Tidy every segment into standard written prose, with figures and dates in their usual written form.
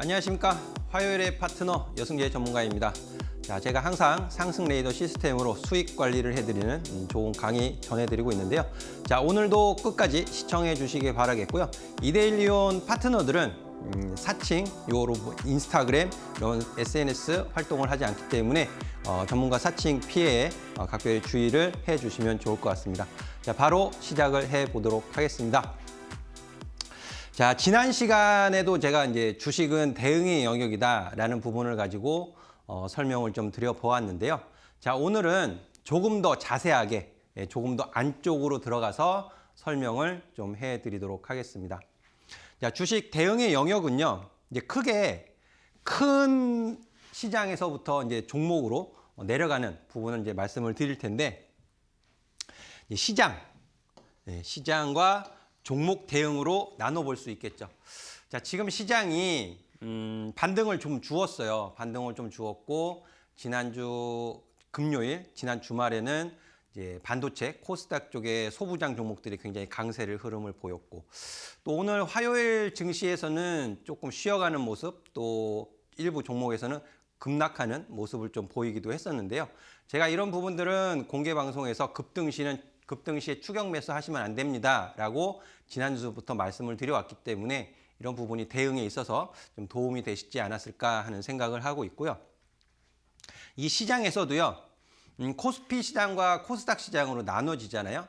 안녕하십니까. 화요일의 파트너 여승재 전문가입니다. 자, 제가 항상 상승 레이더 시스템으로 수익 관리를 해드리는 좋은 강의 전해드리고 있는데요. 자, 오늘도 끝까지 시청해 주시길 바라겠고요. 이데일리온 파트너들은 사칭, 인스타그램 이런 SNS 활동을 하지 않기 때문에 전문가 사칭 피해에 각별히 주의를 해주시면 좋을 것 같습니다. 자, 바로 시작을 해보도록 하겠습니다. 자, 지난 시간에도 제가 이제 주식은 대응의 영역이다라는 부분을 가지고 설명을 좀 드려보았는데요. 자, 오늘은 조금 더 자세하게, 조금 더 안쪽으로 들어가서 설명을 좀 해드리도록 하겠습니다. 자, 주식 대응의 영역은요, 이제 크게 큰 시장에서부터 이제 종목으로 내려가는 부분을 이제 말씀을 드릴 텐데, 시장과 종목 대응으로 나눠볼 수 있겠죠. 자, 지금 시장이 반등을 좀 주었어요. 반등을 좀 주었고, 지난주 금요일, 지난 주말에는 이제 반도체, 코스닥 쪽의 소부장 종목들이 굉장히 강세를 흐름을 보였고, 또 오늘 화요일 증시에서는 조금 쉬어가는 모습, 또 일부 종목에서는 급락하는 모습을 좀 보이기도 했었는데요. 제가 이런 부분들은 공개 방송에서 급등시에 추격 매수 하시면 안 됩니다 라고 지난주부터 말씀을 드려왔기 때문에 이런 부분이 대응에 있어서 좀 도움이 되시지 않았을까 하는 생각을 하고 있고요. 이 시장에서도요, 코스피 시장과 코스닥 시장으로 나눠지잖아요.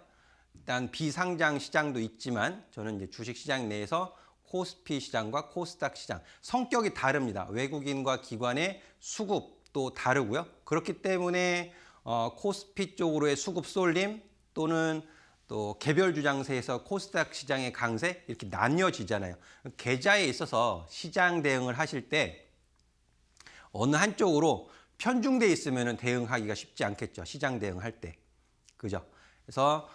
일단 비상장 시장도 있지만 저는 이제 주식 시장 내에서 코스피 시장과 코스닥 시장 성격이 다릅니다. 외국인과 기관의 수급도 다르고요. 그렇기 때문에 코스피 쪽으로의 수급 쏠림 또는 또 개별 주장세에서 코스닥 시장의 강세 이렇게 나뉘어지잖아요. 계좌에 있어서 시장 대응을 하실 때 어느 한쪽으로 편중돼 있으면 대응하기가 쉽지 않겠죠. 시장 대응할 때. 그죠? 그래서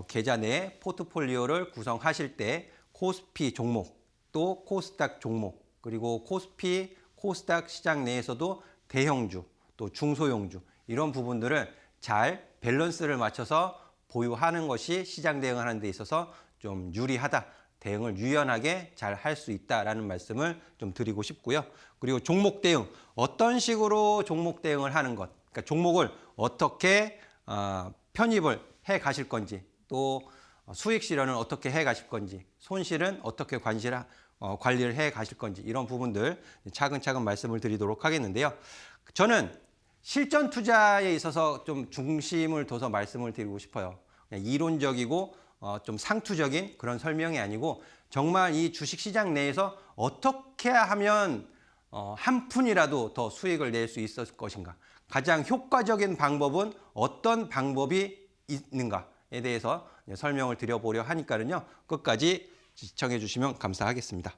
계좌 내 포트폴리오를 구성하실 때 코스피 종목 또 코스닥 종목 그리고 코스피 코스닥 시장 내에서도 대형주 또 중소형주 이런 부분들을 잘 밸런스를 맞춰서 보유하는 것이 시장 대응하는 데 있어서 좀 유리하다. 대응을 유연하게 잘 할 수 있다라는 말씀을 좀 드리고 싶고요. 그리고 종목 대응, 어떤 식으로 종목 대응을 하는 것, 그러니까 종목을 어떻게 편입을 해 가실 건지, 또 수익 실현은 어떻게 해 가실 건지, 손실은 어떻게 관리를 해 가실 건지 이런 부분들 차근차근 말씀을 드리도록 하겠는데요. 저는 실전 투자에 있어서 좀 중심을 둬서 말씀을 드리고 싶어요. 그냥 이론적이고 좀 상투적인 그런 설명이 아니고 정말 이 주식시장 내에서 어떻게 하면 한 푼이라도 더 수익을 낼 수 있을 것인가. 가장 효과적인 방법은 어떤 방법이 있는가에 대해서 설명을 드려보려 하니까요. 끝까지 시청해 주시면 감사하겠습니다.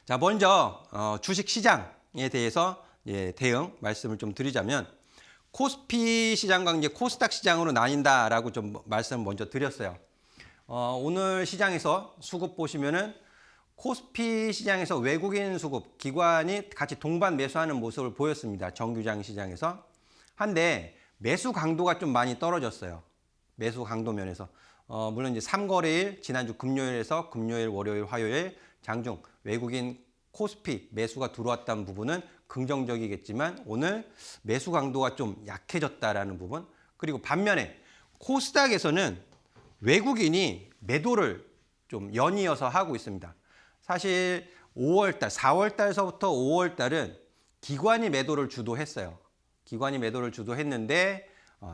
자, 먼저 주식시장에 대해서 대응 말씀을 좀 드리자면 코스피 시장과 이제 코스닥 시장으로 나뉜다라고 좀 말씀을 먼저 드렸어요. 오늘 시장에서 수급 보시면은 코스피 시장에서 외국인 수급 기관이 같이 동반 매수하는 모습을 보였습니다. 정규장 시장에서. 한데 매수 강도가 좀 많이 떨어졌어요. 매수 강도 면에서. 물론 이제 3거래일 지난주 금요일에서 금요일, 월요일, 화요일 장중 외국인 코스피 매수가 들어왔다는 부분은 긍정적이겠지만 오늘 매수 강도가 좀 약해졌다라는 부분 그리고 반면에 코스닥에서는 외국인이 매도를 좀 연이어서 하고 있습니다. 사실 5월달, 4월달서부터 5월달은 기관이 매도를 주도했어요. 기관이 매도를 주도했는데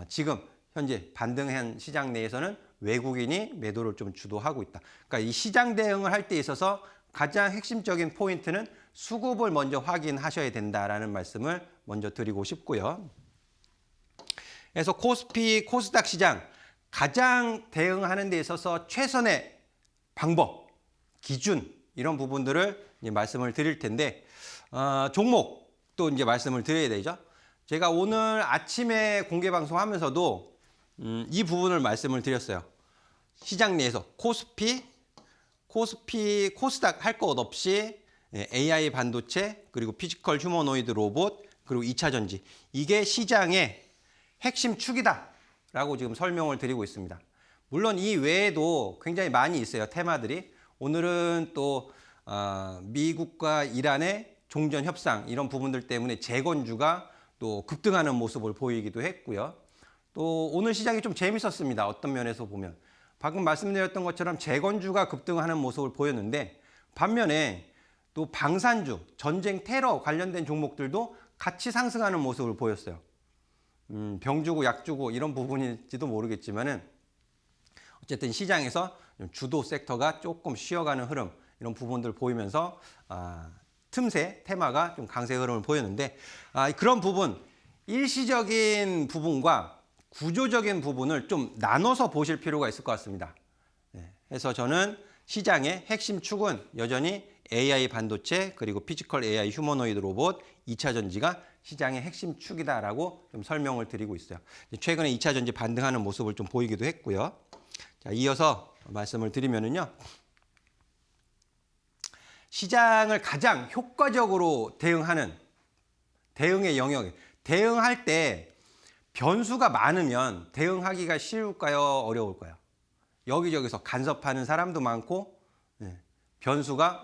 지금 현재 반등한 시장 내에서는 외국인이 매도를 좀 주도하고 있다. 그러니까 이 시장 대응을 할 때 있어서 가장 핵심적인 포인트는 수급을 먼저 확인하셔야 된다라는 말씀을 먼저 드리고 싶고요. 그래서 코스피, 코스닥 시장 가장 대응하는 데 있어서 최선의 방법, 기준 이런 부분들을 이제 말씀을 드릴 텐데 종목도 이제 말씀을 드려야 되죠. 제가 오늘 아침에 공개 방송하면서도 이 부분을 말씀을 드렸어요. 시장 내에서 코스피, 코스닥 할 것 없이 AI 반도체, 그리고 피지컬 휴머노이드 로봇, 그리고 2차 전지. 이게 시장의 핵심 축이다라고 지금 설명을 드리고 있습니다. 물론 이 외에도 굉장히 많이 있어요. 테마들이. 오늘은 또 미국과 이란의 종전 협상 이런 부분들 때문에 재건주가 또 급등하는 모습을 보이기도 했고요. 또 오늘 시장이 좀 재밌었습니다. 어떤 면에서 보면 방금 말씀드렸던 것처럼 재건주가 급등하는 모습을 보였는데 반면에 또 방산주, 전쟁 테러 관련된 종목들도 같이 상승하는 모습을 보였어요. 병 주고 약 주고 이런 부분일지도 모르겠지만은 어쨌든 시장에서 주도 섹터가 조금 쉬어가는 흐름 이런 부분들 보이면서 틈새 테마가 좀 강세 흐름을 보였는데 그런 부분 일시적인 부분과 구조적인 부분을 좀 나눠서 보실 필요가 있을 것 같습니다. 그래서 저는 시장의 핵심 축은 여전히 AI 반도체 그리고 피지컬 AI 휴머노이드 로봇 2차 전지가 시장의 핵심 축이다라고 좀 설명을 드리고 있어요. 최근에 2차 전지 반등하는 모습을 좀 보이기도 했고요. 자, 이어서 말씀을 드리면은요. 시장을 가장 효과적으로 대응의 영역, 대응할 때 변수가 많으면 대응하기가 쉬울까요? 어려울까요? 여기저기서 간섭하는 사람도 많고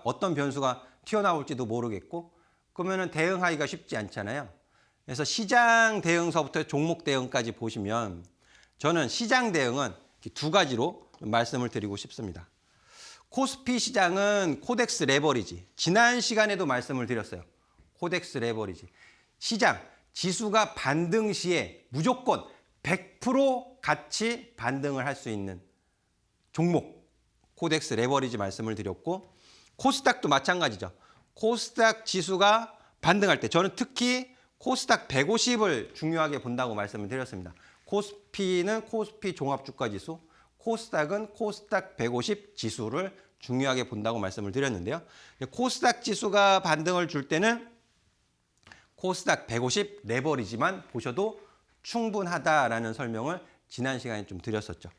어떤 변수가 튀어나올지도 모르겠고 그러면은 대응하기가 쉽지 않잖아요. 그래서 시장 대응서부터 종목 대응까지 보시면 저는 시장 대응은 두 가지로 말씀을 드리고 싶습니다. 코스피 시장은 코덱스 레버리지. 지난 시간에도 말씀을 드렸어요. 코덱스 레버리지. 시장, 지수가 반등 시에 무조건 100% 같이 반등을 할 수 있는 종목. 코덱스 레버리지 말씀을 드렸고 코스닥도 마찬가지죠. 코스닥 지수가 반등할 때 저는 특히 코스닥 150을 중요하게 본다고 말씀을 드렸습니다. 코스피는 코스피 종합주가지수, 코스닥은 코스닥 150 지수를 중요하게 본다고 말씀을 드렸는데요. 코스닥 지수가 반등을 줄 때는 코스닥 150 레버리지만 보셔도 충분하다라는 설명을 지난 시간에 좀 드렸었죠.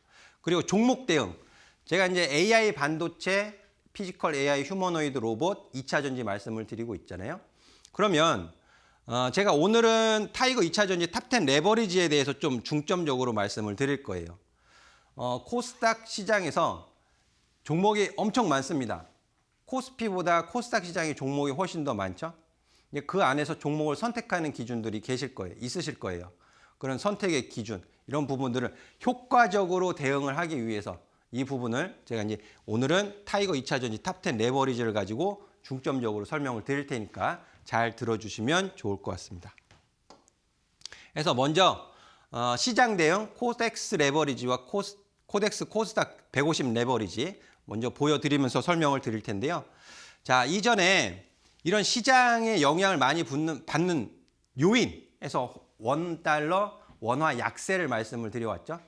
그리고 종목 대응. 제가 이제 AI 반도체, 피지컬 AI 휴머노이드 로봇 2차 전지 말씀을 드리고 있잖아요. 그러면 제가 오늘은 타이거 2차 전지 탑10 레버리지에 대해서 좀 중점적으로 말씀을 드릴 거예요. 코스닥 시장에서 종목이 엄청 많습니다. 코스피보다 코스닥 시장의 종목이 훨씬 더 많죠. 그 안에서 종목을 선택하는 기준들이 있으실 거예요. 그런 선택의 기준, 이런 부분들을 효과적으로 대응을 하기 위해서 이 부분을 제가 이제 오늘은 타이거 2차 전지 탑10 레버리지를 가지고 중점적으로 설명을 드릴 테니까 잘 들어주시면 좋을 것 같습니다. 그래서 먼저 시장 대응 코덱스 레버리지와 코덱스 코스닥 150 레버리지 먼저 보여드리면서 설명을 드릴 텐데요. 자, 이전에 이런 시장에 영향을 많이 받는 요인에서 원달러 원화 약세를 말씀을 드려왔죠.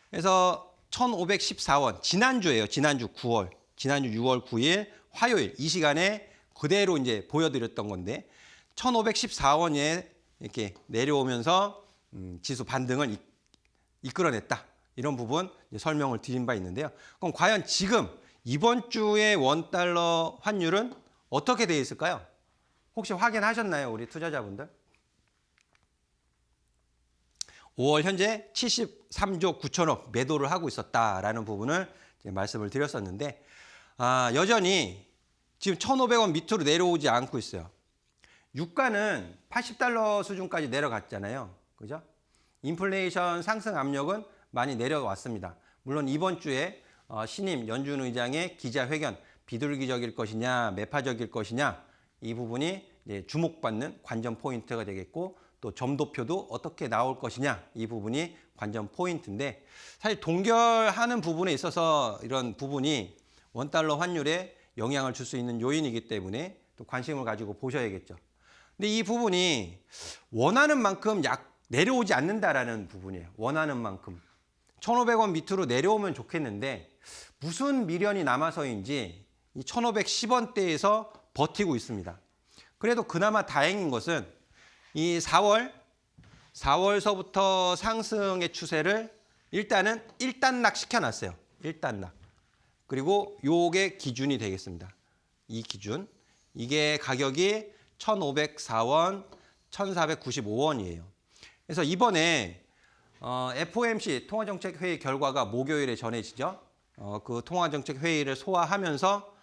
그래서 1514원 지난주예요. 지난주 6월 9일 화요일 이 시간에 그대로 이제 보여드렸던 건데 1514원에 이렇게 내려오면서 지수 반등을 이끌어냈다. 이런 부분 설명을 드린 바 있는데요. 그럼 과연 지금 이번 주의 원달러 환율은 어떻게 되어 있을까요? 혹시 확인하셨나요? 우리 투자자분들? 5월 현재 73조 9천억 매도를 하고 있었다라는 부분을 말씀을 드렸었는데 여전히 지금 1,500원 밑으로 내려오지 않고 있어요. 유가는 80달러 수준까지 내려갔잖아요. 그죠? 인플레이션 상승 압력은 많이 내려왔습니다. 물론 이번 주에 신임 연준 의장의 기자회견 비둘기적일 것이냐 매파적일 것이냐 이 부분이 이제 주목받는 관전 포인트가 되겠고 또 점도표도 어떻게 나올 것이냐 이 부분이 관전 포인트인데 사실 동결하는 부분에 있어서 이런 부분이 원달러 환율에 영향을 줄 수 있는 요인이기 때문에 또 관심을 가지고 보셔야겠죠. 근데 이 부분이 원하는 만큼 내려오지 않는다라는 부분이에요. 원하는 만큼. 1,500원 밑으로 내려오면 좋겠는데 무슨 미련이 남아서인지 이 1,510원대에서 버티고 있습니다. 그래도 그나마 다행인 것은 이 4월서부터 상승의 추세를 일단은 일단락 시켜놨어요. 일단락. 그리고 요게 기준이 되겠습니다. 이 기준. 이게 가격이 1,504원, 1,495원이에요. 그래서 이번에 FOMC 통화정책회의 결과가 목요일에 전해지죠. 그 통화정책회의를 소화하면서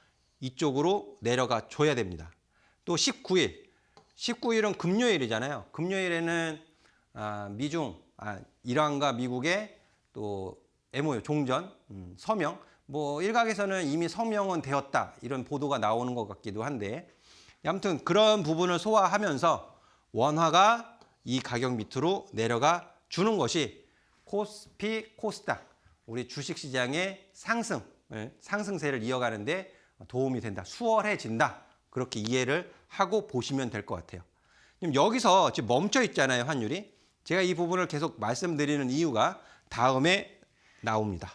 이쪽으로 내려가 줘야 됩니다. 또 19일은 금요일이잖아요. 금요일에는 이란과 미국의 또 MOU 종전, 서명, 뭐 일각에서는 이미 서명은 되었다 이런 보도가 나오는 것 같기도 한데, 아무튼 그런 부분을 소화하면서 원화가 이 가격 밑으로 내려가 주는 것이 코스피, 코스닥 우리 주식시장의 상승세를 이어가는데 도움이 된다, 수월해진다, 그렇게 이해를 하고 보시면 될 것 같아요. 지금 여기서 지금 멈춰 있잖아요, 환율이. 제가 이 부분을 계속 말씀드리는 이유가 다음에 나옵니다.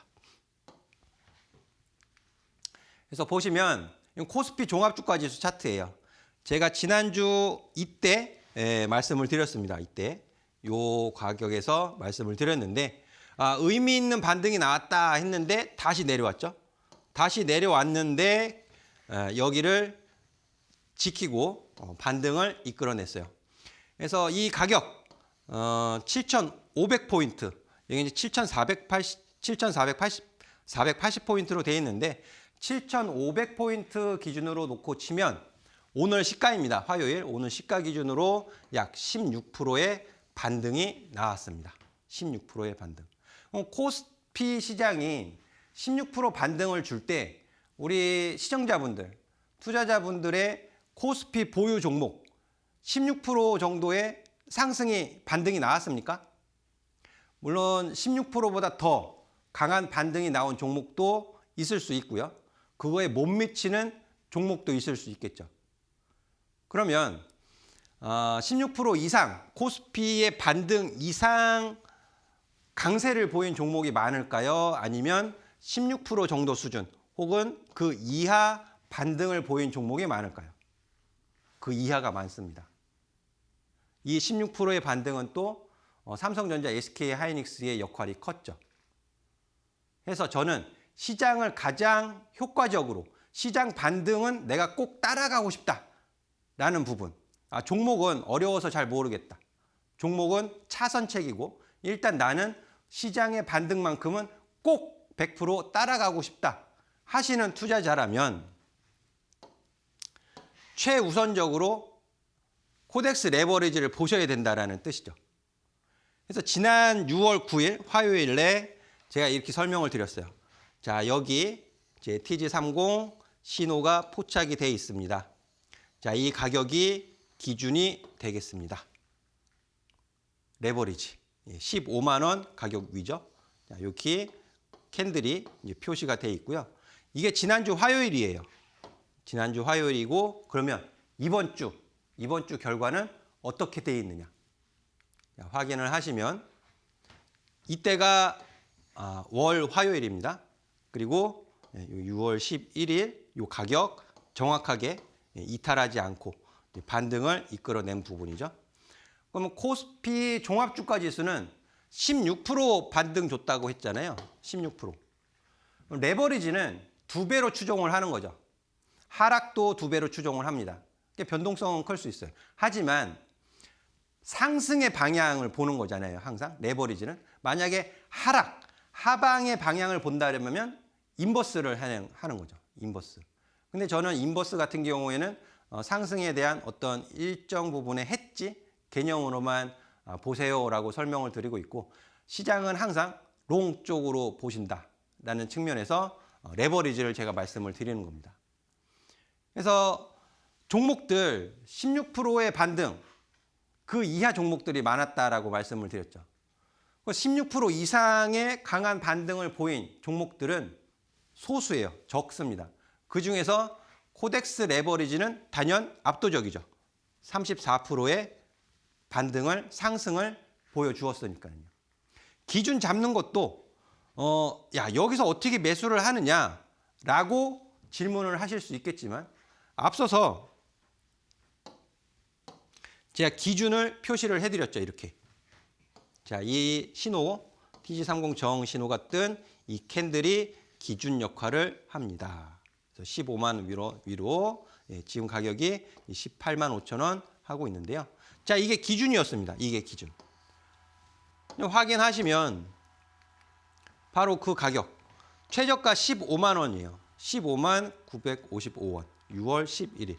그래서 보시면 코스피 종합주가지수 차트예요. 제가 지난주 이때 말씀을 드렸습니다. 이때 요 가격에서 말씀을 드렸는데 의미 있는 반등이 나왔다 했는데 다시 내려왔죠. 다시 내려왔는데 여기를 지키고 반등을 이끌어냈어요. 그래서 이 가격 7,500포인트, 여기 이제 480포인트로 되어 있는데 7,500포인트 기준으로 놓고 치면 오늘 시가입니다. 화요일 오늘 시가 기준으로 약 16%의 반등이 나왔습니다. 16%의 반등. 코스피 시장이 16% 반등을 줄 때 우리 시청자분들, 투자자분들의 코스피 보유 종목 16% 정도의 반등이 나왔습니까? 물론 16%보다 더 강한 반등이 나온 종목도 있을 수 있고요. 그거에 못 미치는 종목도 있을 수 있겠죠. 그러면 16% 이상, 코스피의 반등 이상 강세를 보인 종목이 많을까요? 아니면 16% 정도 수준 혹은 그 이하 반등을 보인 종목이 많을까요? 그 이하가 많습니다. 이 16%의 반등은 또 삼성전자, SK하이닉스의 역할이 컸죠. 그래서 저는 시장을 가장 효과적으로, 시장 반등은 내가 꼭 따라가고 싶다라는 부분. 종목은 어려워서 잘 모르겠다. 종목은 차선책이고 일단 나는 시장의 반등만큼은 꼭 100% 따라가고 싶다 하시는 투자자라면 최우선적으로 코덱스 레버리지를 보셔야 된다는 뜻이죠. 그래서 지난 6월 9일 화요일에 제가 이렇게 설명을 드렸어요. 자, 여기 제 TG30 신호가 포착이 되어 있습니다. 자, 이 가격이 기준이 되겠습니다. 레버리지 15만 원 가격 위죠. 자, 여기 캔들이 이제 표시가 되어 있고요. 이게 지난주 화요일이에요. 지난주 화요일이고 그러면 이번 주 결과는 어떻게 되어 있느냐. 자, 확인을 하시면 이때가 월 화요일입니다. 그리고 6월 11일 이 가격 정확하게 이탈하지 않고 반등을 이끌어낸 부분이죠. 그러면 코스피 종합주가지수는 16% 반등 줬다고 했잖아요. 16%. 레버리지는 2배로 추종을 하는 거죠. 하락도 2배로 추종을 합니다. 변동성은 클 수 있어요. 하지만 상승의 방향을 보는 거잖아요. 항상 레버리지는. 만약에 하방의 방향을 본다면 인버스를 하는 거죠. 인버스. 근데 저는 인버스 같은 경우에는 상승에 대한 어떤 일정 부분의 해지 개념으로만 보세요라고 설명을 드리고 있고, 시장은 항상 롱 쪽으로 보신다라는 측면에서 레버리지를 제가 말씀을 드리는 겁니다. 그래서 종목들 16%의 반등, 그 이하 종목들이 많았다라고 말씀을 드렸죠. 16% 이상의 강한 반등을 보인 종목들은 소수예요. 적습니다. 그중에서 코덱스 레버리지는 단연 압도적이죠. 34%의 상승을 보여주었으니까요. 기준 잡는 것도 여기서 어떻게 매수를 하느냐라고 질문을 하실 수 있겠지만, 앞서서 제가 기준을 표시를 해드렸죠. 이렇게. 자, 이 신호, TG30 저항 신호가 뜬 이 캔들이 기준 역할을 합니다. 그래서 15만 원 위로 지금 가격이 18만 5천 원 하고 있는데요. 자, 이게 기준이었습니다. 이게 기준. 확인하시면 바로 그 가격, 최저가 15만 원이에요. 15만 955원. 6월 11일.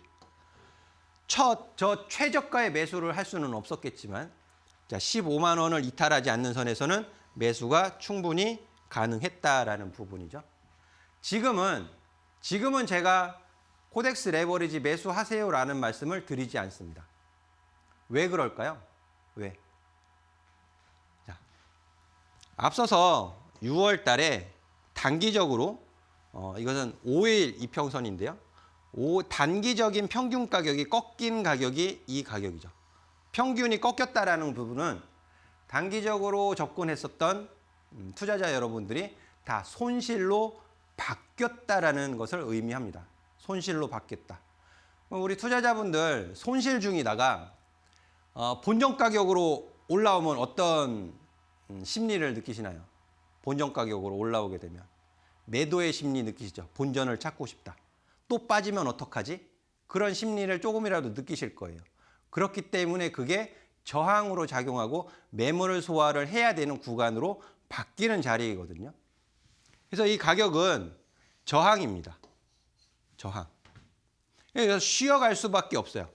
저 최저가의 매수를 할 수는 없었겠지만 자, 15만 원을 이탈하지 않는 선에서는 매수가 충분히 가능했다라는 부분이죠. 지금은 제가 코덱스 레버리지 매수하세요라는 말씀을 드리지 않습니다. 왜 그럴까요? 왜? 자, 앞서서 6월 달에 단기적으로 이것은 5일 이평선인데요. 단기적인 평균 가격이 꺾인 가격이 이 가격이죠. 평균이 꺾였다라는 부분은 단기적으로 접근했었던 투자자 여러분들이 다 손실로 바뀌었다라는 것을 의미합니다. 손실로 바뀌었다. 우리 투자자분들 손실 중이다가 본전 가격으로 올라오면 어떤 심리를 느끼시나요? 본전 가격으로 올라오게 되면 매도의 심리 느끼시죠? 본전을 찾고 싶다. 또 빠지면 어떡하지? 그런 심리를 조금이라도 느끼실 거예요. 그렇기 때문에 그게 저항으로 작용하고 매물을 소화를 해야 되는 구간으로 바뀌는 자리이거든요. 그래서 이 가격은 저항입니다. 저항. 그래서 쉬어갈 수밖에 없어요.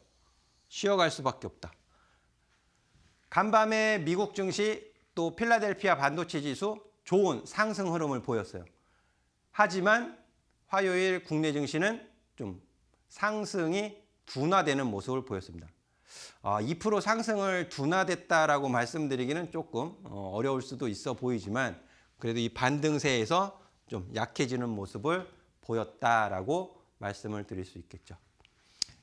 쉬어갈 수밖에 없다. 간밤에 미국 증시 또 필라델피아 반도체 지수 좋은 상승 흐름을 보였어요. 하지만 화요일 국내 증시는 좀 상승이 둔화되는 모습을 보였습니다. 2% 상승을 둔화됐다라고 말씀드리기는 조금 어려울 수도 있어 보이지만 그래도 이 반등세에서 좀 약해지는 모습을 보였다라고 말씀을 드릴 수 있겠죠.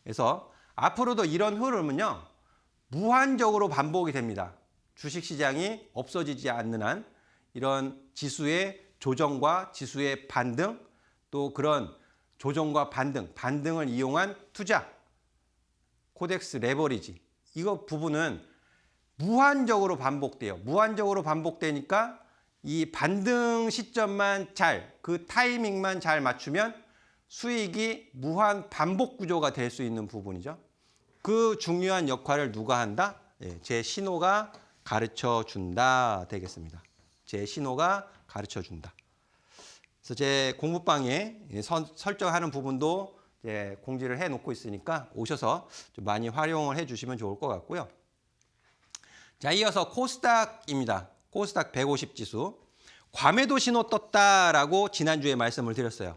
그래서 앞으로도 이런 흐름은요, 무한적으로 반복이 됩니다. 주식시장이 없어지지 않는 한 이런 지수의 조정과 지수의 반등, 또 그런 조정과 반등을 이용한 투자, 코덱스 레버리지, 이거 부분은 무한적으로 반복돼요. 무한적으로 반복되니까 이 반등 시점만 그 타이밍만 잘 맞추면 수익이 무한 반복 구조가 될 수 있는 부분이죠. 그 중요한 역할을 누가 한다? 제 신호가 가르쳐 준다 되겠습니다. 제 신호가 가르쳐 준다. 그래서 제 공부방에 설정하는 부분도 공지를 해 놓고 있으니까 오셔서 좀 많이 활용을 해 주시면 좋을 것 같고요. 자, 이어서 코스닥입니다. 코스닥 150 지수. 과매도 신호 떴다라고 지난주에 말씀을 드렸어요.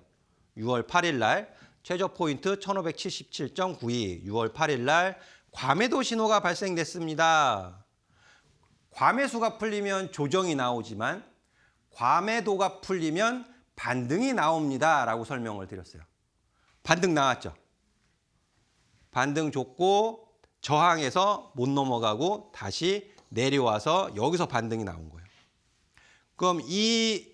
6월 8일 날 최저 포인트 1577.92. 6월 8일 날 과매도 신호가 발생됐습니다. 과매수가 풀리면 조정이 나오지만 과매도가 풀리면 반등이 나옵니다. 라고 설명을 드렸어요. 반등 나왔죠. 반등 좋고 저항에서 못 넘어가고 다시 내려와서 여기서 반등이 나온 거예요. 그럼 이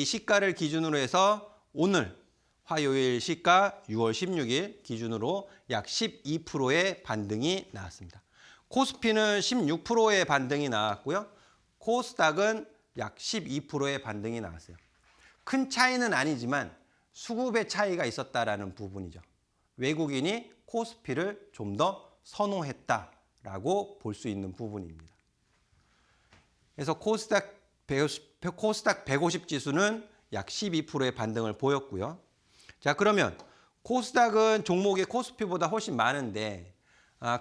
시가를 기준으로 해서 오늘 화요일 시가 6월 16일 기준으로 약 12%의 반등이 나왔습니다. 코스피는 16%의 반등이 나왔고요. 코스닥은 약 12%의 반등이 나왔어요. 큰 차이는 아니지만 수급의 차이가 있었다라는 부분이죠. 외국인이 코스피를 좀 더 선호했다라고 볼 수 있는 부분입니다. 그래서 코스닥 150 지수는 약 12%의 반등을 보였고요. 자, 그러면 코스닥은 종목이 코스피보다 훨씬 많은데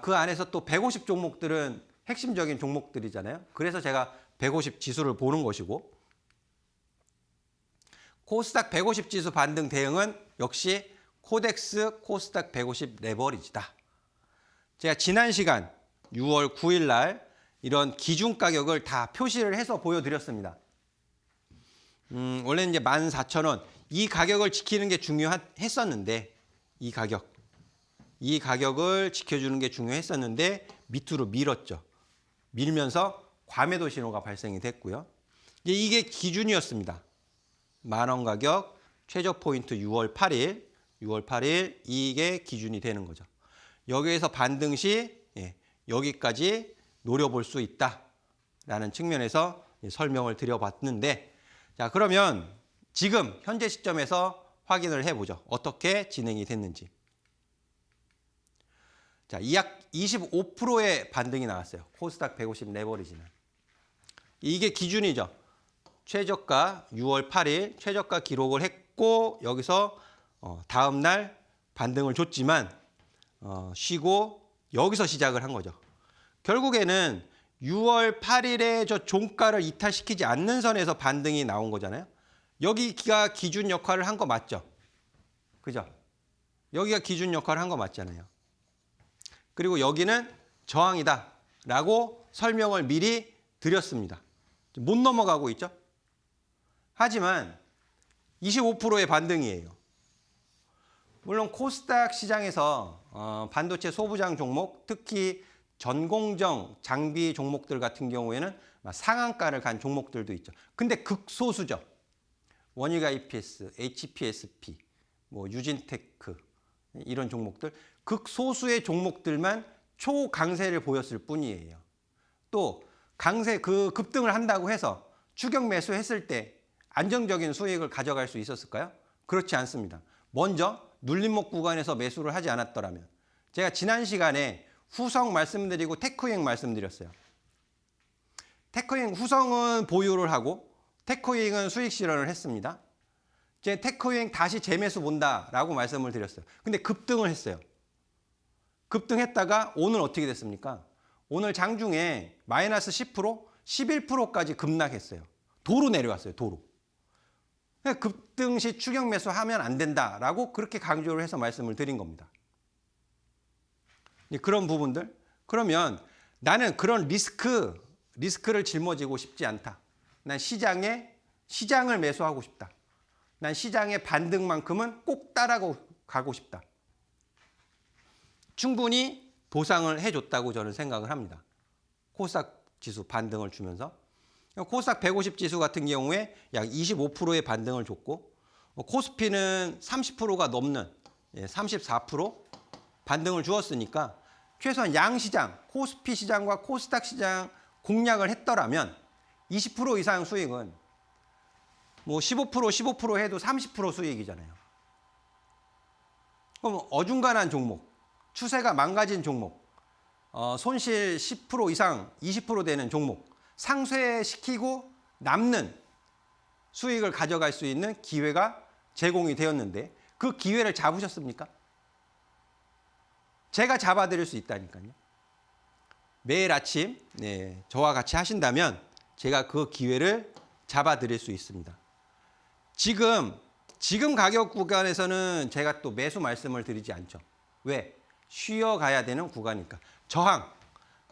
그 안에서 또 150 종목들은 핵심적인 종목들이잖아요. 그래서 제가 150 지수를 보는 것이고 코스닥 150 지수 반등 대응은 역시 코덱스 코스닥 150 레버리지다. 제가 지난 시간 6월 9일 날 이런 기준 가격을 다 표시를 해서 보여드렸습니다. 원래는 이제 14,000원 이 가격을 지키는 게 중요했었는데 이 가격을 지켜주는 게 중요했었는데 밑으로 밀었죠. 밀면서 과매도 신호가 발생이 됐고요. 이게 기준이었습니다. 만원 가격 최저 포인트 6월 8일 이게 기준이 되는 거죠. 여기에서 반등 시 여기까지 노려볼 수 있다라는 측면에서 설명을 드려봤는데 자, 그러면 지금 현재 시점에서 확인을 해보죠. 어떻게 진행이 됐는지. 자, 약 25%의 반등이 나왔어요. 코스닥 150 레버리지는. 이게 기준이죠. 최저가 6월 8일 최저가 기록을 했고 여기서 다음 날 반등을 줬지만 쉬고 여기서 시작을 한 거죠. 결국에는 6월 8일에 저 종가를 이탈시키지 않는 선에서 반등이 나온 거잖아요. 여기가 기준 역할을 한 거 맞죠? 그죠? 여기가 기준 역할을 한 거 맞잖아요. 그리고 여기는 저항이다 라고 설명을 미리 드렸습니다. 못 넘어가고 있죠? 하지만 25%의 반등이에요. 물론 코스닥 시장에서 반도체 소부장 종목, 특히 전공정 장비 종목들 같은 경우에는 상한가를 간 종목들도 있죠. 근데 극소수죠. 원희가 EPS, HPSP, 유진테크 이런 종목들 극소수의 종목들만 초강세를 보였을 뿐이에요. 또 강세 급등을 한다고 해서 추격 매수했을 때 안정적인 수익을 가져갈 수 있었을까요? 그렇지 않습니다. 먼저 눌림목 구간에서 매수를 하지 않았더라면 제가 지난 시간에 후성 말씀드리고 테크잉 말씀드렸어요. 테크잉 후성은 보유를 하고 테크잉은 수익 실현을 했습니다. 제 테크잉 다시 재매수 본다라고 말씀을 드렸어요. 근데 급등을 했어요. 급등했다가 오늘 어떻게 됐습니까? 오늘 장중에 마이너스 10%, 11%까지 급락했어요. 도로 내려왔어요. 도로. 급등 시 추격 매수하면 안 된다라고 그렇게 강조를 해서 말씀을 드린 겁니다. 그런 부분들. 그러면 나는 그런 리스크를 짊어지고 싶지 않다. 난 시장을 매수하고 싶다. 난 시장의 반등만큼은 꼭 따라가고 싶다. 충분히 보상을 해줬다고 저는 생각을 합니다. 코스닥 지수 반등을 주면서. 코스닥 150 지수 같은 경우에 약 25%의 반등을 줬고 코스피는 30%가 넘는 34% 반등을 주었으니까 최소한 양시장, 코스피 시장과 코스닥 시장 공략을 했더라면 20% 이상 수익은 15% 해도 30% 수익이잖아요. 그럼 어중간한 종목, 추세가 망가진 종목, 손실 10% 이상 20% 되는 종목 상쇄시키고 남는 수익을 가져갈 수 있는 기회가 제공이 되었는데 그 기회를 잡으셨습니까? 제가 잡아드릴 수 있다니까요. 매일 아침 저와 같이 하신다면 제가 그 기회를 잡아드릴 수 있습니다. 지금 가격 구간에서는 제가 또 매수 말씀을 드리지 않죠. 왜? 쉬어가야 되는 구간이니까.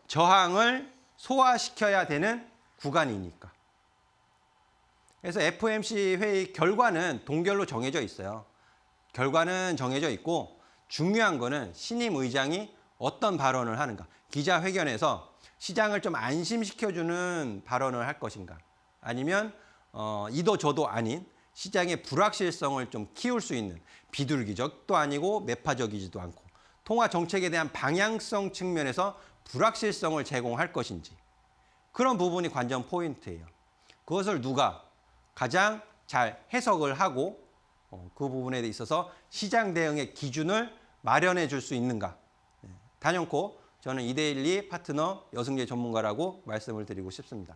저항을 소화시켜야 되는 구간이니까. 그래서 FOMC 회의 결과는 동결로 정해져 있어요. 결과는 정해져 있고 중요한 거는 신임 의장이 어떤 발언을 하는가. 기자회견에서 시장을 좀 안심시켜주는 발언을 할 것인가. 아니면 이도 저도 아닌 시장의 불확실성을 좀 키울 수 있는 비둘기적도 아니고 매파적이지도 않고 통화 정책에 대한 방향성 측면에서 불확실성을 제공할 것인지 그런 부분이 관전 포인트예요. 그것을 누가 가장 잘 해석을 하고 그 부분에 있어서 시장 대응의 기준을 마련해 줄 수 있는가. 단연코 저는 이데일리 파트너 여승재 전문가라고 말씀을 드리고 싶습니다.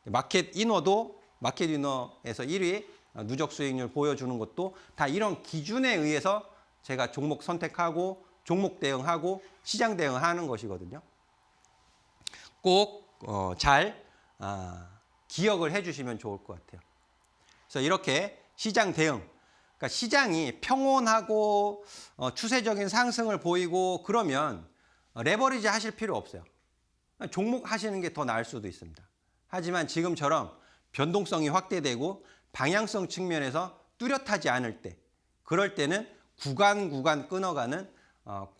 마켓 이너에서 1위 누적 수익률 보여주는 것도 다 이런 기준에 의해서 제가 종목 선택하고 종목 대응하고 시장 대응하는 것이거든요. 꼭 잘 기억을 해주시면 좋을 것 같아요. 그래서 이렇게 시장 대응, 그러니까 시장이 평온하고 추세적인 상승을 보이고 그러면 레버리지 하실 필요 없어요. 종목 하시는 게 더 나을 수도 있습니다. 하지만 지금처럼 변동성이 확대되고 방향성 측면에서 뚜렷하지 않을 때, 그럴 때는 구간 끊어가는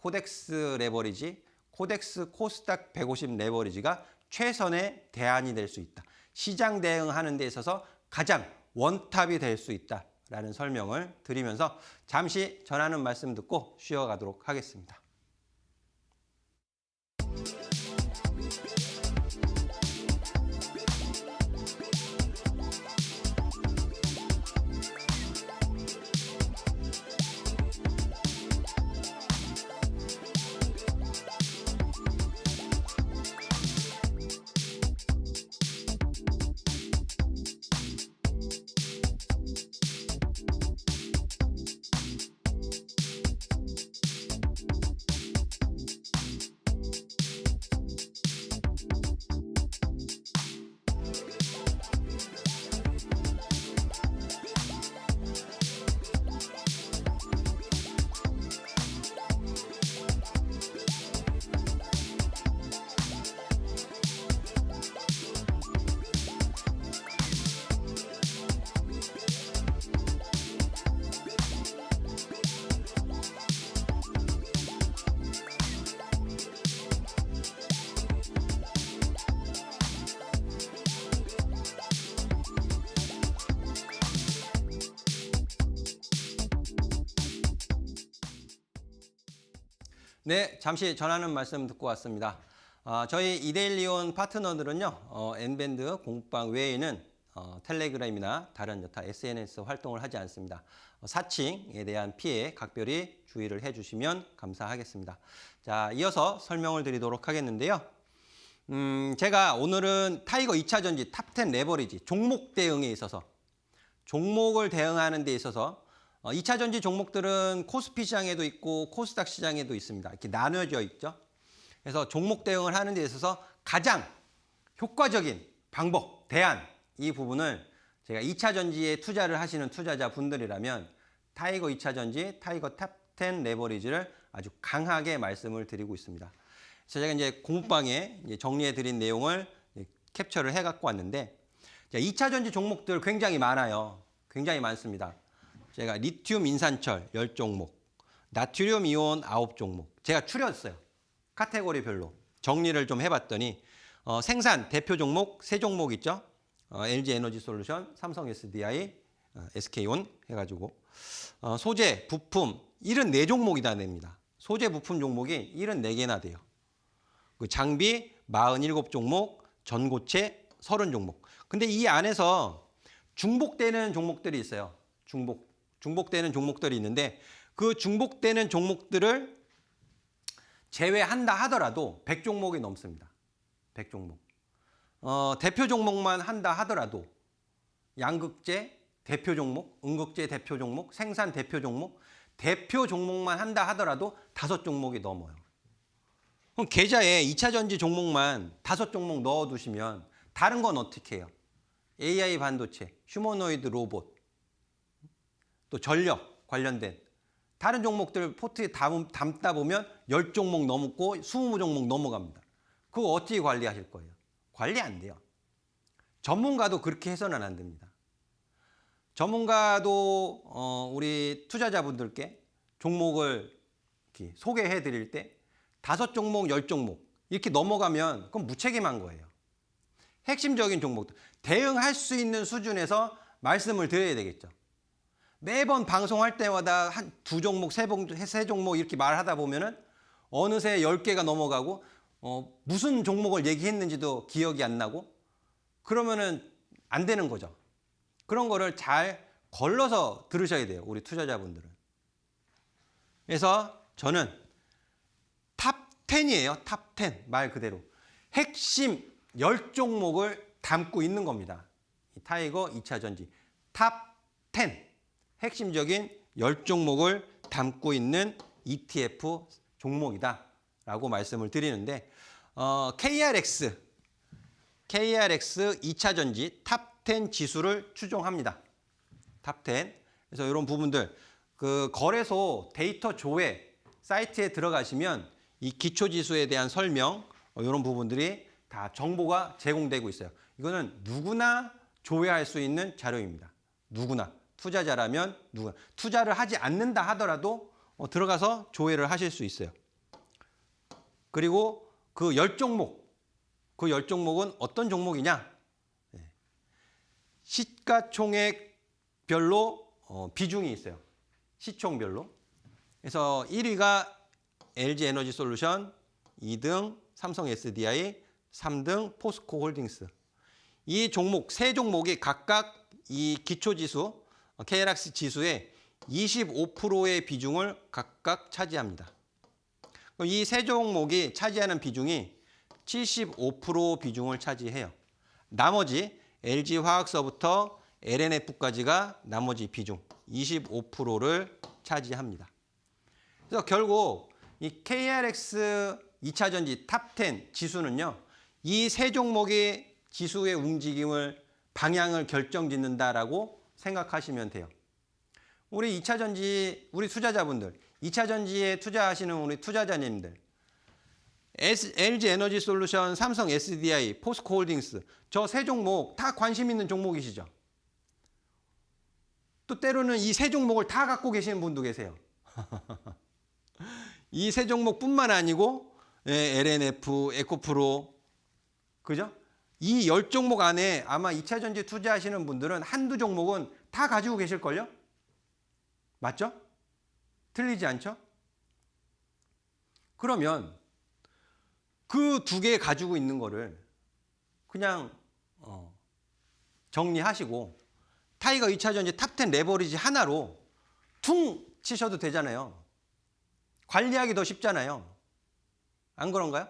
코덱스 레버리지, 코덱스 코스닥 150 레버리지가 최선의 대안이 될 수 있다. 시장 대응하는 데 있어서 가장 원탑이 될 수 있다라는 설명을 드리면서 잠시 전하는 말씀 듣고 쉬어가도록 하겠습니다. 네, 잠시 전하는 말씀 듣고 왔습니다. 저희 이데일리온 파트너들은요, N밴드 공부방 외에는 텔레그램이나 다른 여타 SNS 활동을 하지 않습니다. 사칭에 대한 피해 각별히 주의를 해주시면 감사하겠습니다. 자, 이어서 설명을 드리도록 하겠는데요. 제가 오늘은 타이거 2차 전지 탑10 레버리지 종목 대응에 있어서 종목을 대응하는 데 있어서 2차 전지 종목들은 코스피 시장에도 있고 코스닥 시장에도 있습니다. 이렇게 나눠져 있죠. 그래서 종목 대응을 하는 데 있어서 가장 효과적인 방법, 대안 이 부분을 제가 2차 전지에 투자를 하시는 투자자 분들이라면 타이거 2차 전지, 타이거 탑10 레버리지를 아주 강하게 말씀을 드리고 있습니다. 그래서 제가 이제 공부방에 정리해 드린 내용을 캡처를 해 갖고 왔는데 2차 전지 종목들 굉장히 많아요. 굉장히 많습니다. 제가 리튬 인산철 10종목, 나트륨 이온 9종목 제가 추렸어요. 카테고리별로 정리를 좀 해봤더니 생산 대표 종목 3종목 있죠. LG 에너지 솔루션, 삼성 SDI, SK온 해가지고 소재, 부품 74종목이나 됩니다. 소재, 부품 종목이 74개나 돼요. 그 장비 47종목, 전고체 30종목. 근데 이 안에서 중복되는 종목들이 있어요. 중복되는 종목들이 있는데 그 중복되는 종목들을 제외한다 하더라도 100종목이 넘습니다. 100종목. 대표 종목만 한다 하더라도 양극재 대표 종목, 음극재 대표 종목, 생산 대표 종목만 한다 하더라도 5종목이 넘어요. 그럼 계좌에 2차 전지 종목만 5종목 넣어두시면 다른 건 어떻게 해요? AI 반도체, 휴머노이드 로봇, 또 전력 관련된 다른 종목들 포트에 담다 보면 10종목 넘고 20종목 넘어갑니다. 그거 어떻게 관리하실 거예요? 관리 안 돼요. 전문가도 그렇게 해서는 안 됩니다. 전문가도 우리 투자자분들께 종목을 이렇게 소개해 드릴 때 5종목, 10종목 이렇게 넘어가면 그건 무책임한 거예요. 핵심적인 종목들, 대응할 수 있는 수준에서 말씀을 드려야 되겠죠. 매번 방송할 때마다 한 2종목, 3종목 이렇게 말하다 보면은 어느새 10개가 넘어가고 무슨 종목을 얘기했는지도 기억이 안 나고 그러면은 안 되는 거죠. 그런 거를 잘 걸러서 들으셔야 돼요. 우리 투자자분들은. 그래서 저는 탑10이에요. 탑10 말 그대로. 핵심 10종목을 담고 있는 겁니다. 타이거 2차 전지 탑10 핵심적인 10종목을 담고 있는 ETF 종목이다 라고 말씀을 드리는데 KRX 2차 전지 탑10 지수를 추종합니다. 탑10. 그래서 이런 부분들 그 거래소 데이터 조회 사이트에 들어가시면 이 기초지수에 대한 설명 이런 부분들이 다 정보가 제공되고 있어요. 이거는 누구나 조회할 수 있는 자료입니다. 누구나. 투자자라면 누구나. 투자를 하지 않는다 하더라도 들어가서 조회를 하실 수 있어요. 그리고 그 10종목은 어떤 종목이냐? 시가총액별로 비중이 있어요. 시총별로. 그래서 1위가 LG 에너지 솔루션, 2등 삼성 SDI, 3등 포스코 홀딩스. 이 종목, 세 종목이 각각 이 기초지수, KRX 지수의 25%의 비중을 각각 차지합니다. 이 세 종목이 차지하는 비중이 75% 비중을 차지해요. 나머지 LG화학서부터 LNF까지가 나머지 비중 25%를 차지합니다. 그래서 결국 이 KRX 2차 전지 탑10 지수는요. 이 세 종목의 지수의 움직임을 방향을 결정짓는다라고 생각하시면 돼요. 우리 2차 전지 우리 투자자분들 2차 전지에 투자하시는 우리 투자자님들 LG 에너지 솔루션, 삼성 SDI, 포스코 홀딩스 저 세 종목 다 관심 있는 종목이시죠. 또 때로는 이 세 종목을 다 갖고 계시는 분도 계세요. 이 세 종목뿐만 아니고 LNF, 에코프로 그죠? 이 10종목 안에 아마 2차 전지 투자하시는 분들은 한두 종목은 다 가지고 계실걸요? 맞죠? 틀리지 않죠? 그러면 그 두 개 가지고 있는 거를 그냥 정리하시고 타이거 2차전지 탑10 레버리지 하나로 퉁 치셔도 되잖아요. 관리하기 더 쉽잖아요. 안 그런가요?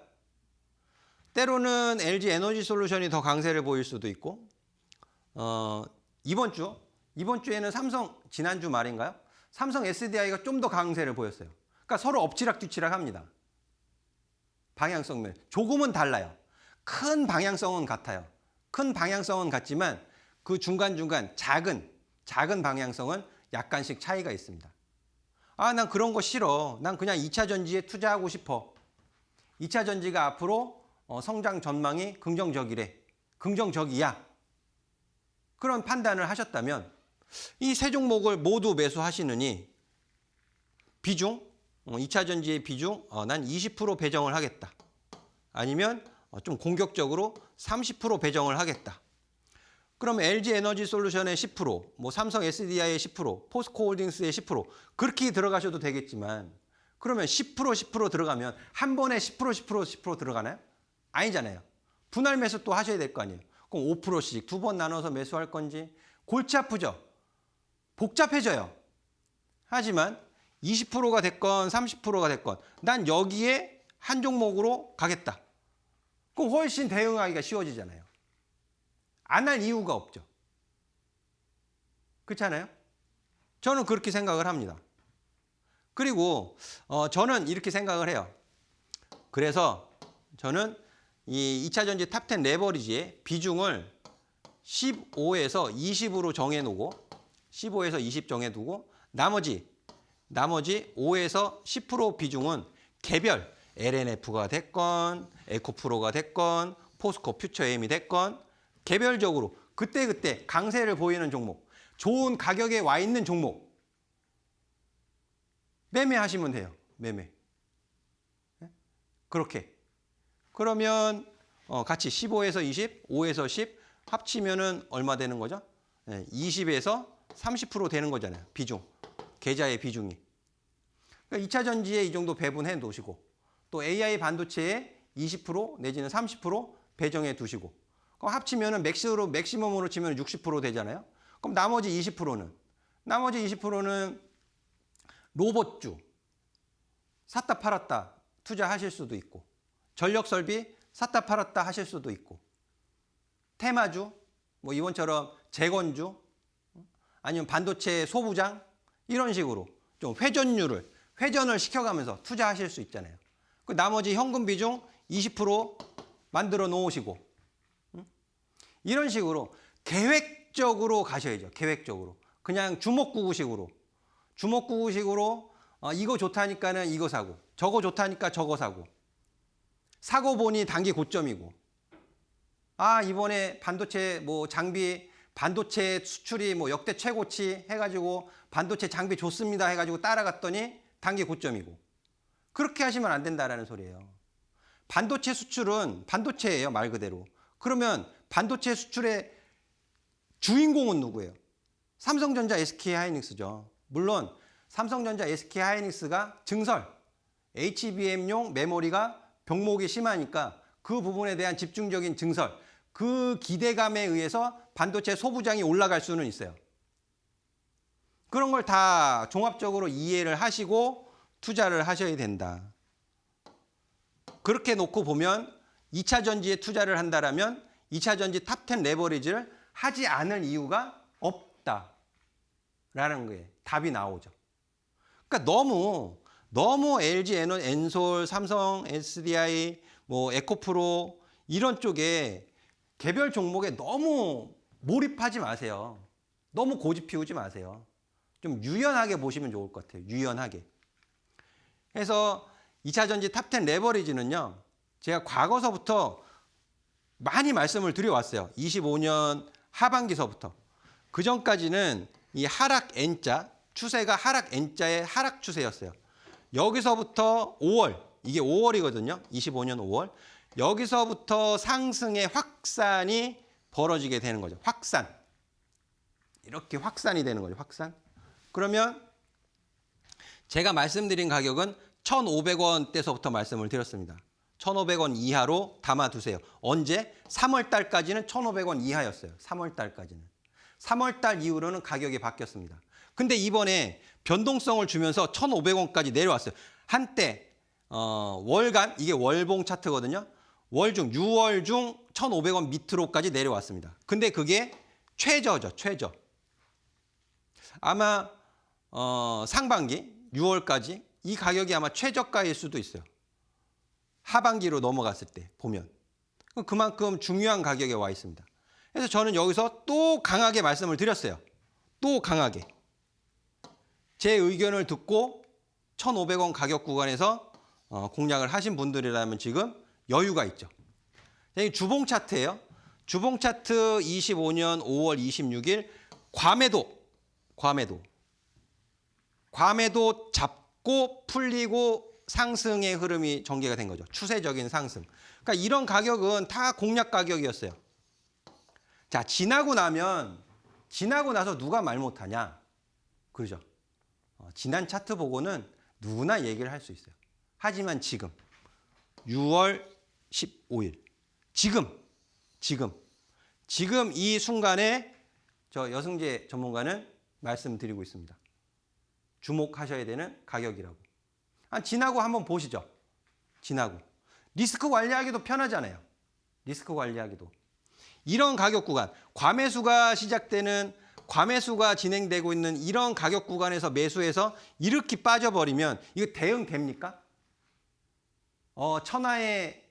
때로는 LG 에너지 솔루션이 더 강세를 보일 수도 있고 이번 주에는 삼성 지난주 말인가요? 삼성 SDI가 좀 더 강세를 보였어요. 그러니까 서로 엎치락뒤치락 합니다. 방향성면 조금은 달라요. 큰 방향성은 같아요. 큰 방향성은 같지만 그 중간중간 작은 방향성은 약간씩 차이가 있습니다. 아, 난 그런 거 싫어. 난 그냥 2차 전지에 투자하고 싶어. 2차 전지가 앞으로 성장 전망이 긍정적이야. 그런 판단을 하셨다면 이 세 종목을 모두 매수하시느니 비중, 2차 전지의 비중 난 20% 배정을 하겠다. 아니면 좀 공격적으로 30% 배정을 하겠다. 그럼 LG 에너지 솔루션의 10%, 뭐 삼성 SDI의 10%, 포스코 홀딩스의 10% 그렇게 들어가셔도 되겠지만 그러면 10% 들어가면 한 번에 10% 들어가나요? 아니잖아요. 분할 매수 또 하셔야 될 거 아니에요. 그럼 5%씩 두 번 나눠서 매수할 건지 골치 아프죠. 복잡해져요. 하지만 20%가 됐건 30%가 됐건 난 여기에 한 종목으로 가겠다. 그럼 훨씬 대응하기가 쉬워지잖아요. 안 할 이유가 없죠. 그렇잖아요? 저는 그렇게 생각을 합니다. 그리고 저는 이렇게 생각을 해요. 그래서 저는 이 2차 전지 탑10 레버리지의 비중을 15에서 20으로 정해놓고 15에서 20 정해두고 나머지 5에서 10% 비중은 개별 LNF가 됐건 에코프로가 됐건 포스코 퓨처엠이 됐건 개별적으로 그때그때 강세를 보이는 종목, 좋은 가격에 와 있는 종목 매매하시면 돼요. 매매. 그렇게. 그러면 같이 15에서 20, 5에서 10 합치면은 얼마 되는 거죠? 20에서 30% 되는 거잖아요. 비중. 계좌의 비중이. 그러니까 2차 전지에 이 정도 배분해 놓으시고 또 AI 반도체에 20% 내지는 30% 배정해 두시고 그럼 합치면은 맥시멈으로 치면 60% 되잖아요. 그럼 나머지 20%는 로봇주 샀다 팔았다 투자하실 수도 있고 전력 설비 샀다 팔았다 하실 수도 있고 테마주 뭐 이번처럼 재건주 아니면 반도체 소부장 이런 식으로 좀 회전을 시켜가면서 투자하실 수 있잖아요. 그 나머지 현금 비중 20% 만들어 놓으시고 이런 식으로 계획적으로 가셔야죠. 계획적으로. 그냥 주먹구구식으로 이거 좋다니까는 이거 사고 저거 좋다니까 저거 사고 보니 단기 고점이고 아 이번에 반도체 뭐 장비 반도체 수출이 뭐 역대 최고치 해가지고 반도체 장비 좋습니다 해가지고 따라갔더니 단기 고점이고 그렇게 하시면 안 된다라는 소리예요. 반도체 수출은 반도체예요 말 그대로. 그러면 반도체 수출의 주인공은 누구예요? 삼성전자, SK하이닉스죠. 물론 삼성전자, SK하이닉스가 증설, HBM용 메모리가 병목이 심하니까 그 부분에 대한 집중적인 증설, 그 기대감에 의해서 반도체 소부장이 올라갈 수는 있어요. 그런 걸 다 종합적으로 이해를 하시고 투자를 하셔야 된다. 그렇게 놓고 보면 2차 전지에 투자를 한다라면 2차 전지 탑10 레버리지를 하지 않을 이유가 없다라는 거에 답이 나오죠. 그러니까 너무 LG 엔솔, 삼성 SDI, 뭐 에코프로 이런 쪽에 개별 종목에 너무 몰입하지 마세요. 너무 고집 피우지 마세요. 좀 유연하게 보시면 좋을 것 같아요. 유연하게. 그래서 2차 전지 탑10 레버리지는요. 제가 과거서부터 많이 말씀을 드려왔어요. 25년 하반기서부터. 그 전까지는 이 하락 N자, 추세가 하락 N자의 하락 추세였어요. 여기서부터 5월, 이게 5월이거든요. 25년 5월. 여기서부터 상승의 확산이 벌어지게 되는 거죠. 확산. 이렇게 확산이 되는 거죠. 확산. 그러면 제가 말씀드린 가격은 1,500원대서부터 말씀을 드렸습니다. 1,500원 이하로 담아두세요. 언제? 3월 달까지는 1,500원 이하였어요. 3월 달까지는. 3월 달 이후로는 가격이 바뀌었습니다. 근데 이번에 변동성을 주면서 1,500원까지 내려왔어요. 한때 월간, 이게 월봉 차트거든요. 월 중, 6월 중 1,500원 밑으로까지 내려왔습니다. 근데 그게 최저죠, 최저. 아마 상반기 6월까지 이 가격이 아마 최저가일 수도 있어요. 하반기로 넘어갔을 때 보면. 그만큼 중요한 가격에 와 있습니다. 그래서 저는 여기서 또 강하게 말씀을 드렸어요. 또 강하게. 제 의견을 듣고 1,500원 가격 구간에서 공략을 하신 분들이라면 지금 여유가 있죠. 이 주봉 차트예요. 주봉 차트 25년 5월 26일 과매도 잡고 풀리고 상승의 흐름이 전개가 된 거죠. 추세적인 상승. 그러니까 이런 가격은 다 공략 가격이었어요. 자, 지나고 나서 누가 말 못하냐? 그러죠. 지난 차트 보고는 누구나 얘기를 할 수 있어요. 하지만 지금 6월 15일 지금 이 순간에 저 여승재 전문가는 말씀드리고 있습니다. 주목하셔야 되는 가격이라고. 지나고 한번 보시죠. 지나고. 리스크 관리하기도 편하잖아요. 리스크 관리하기도. 이런 가격 구간, 과매수가 진행되고 있는 이런 가격 구간에서 매수해서 이렇게 빠져버리면 이거 대응됩니까? 천하의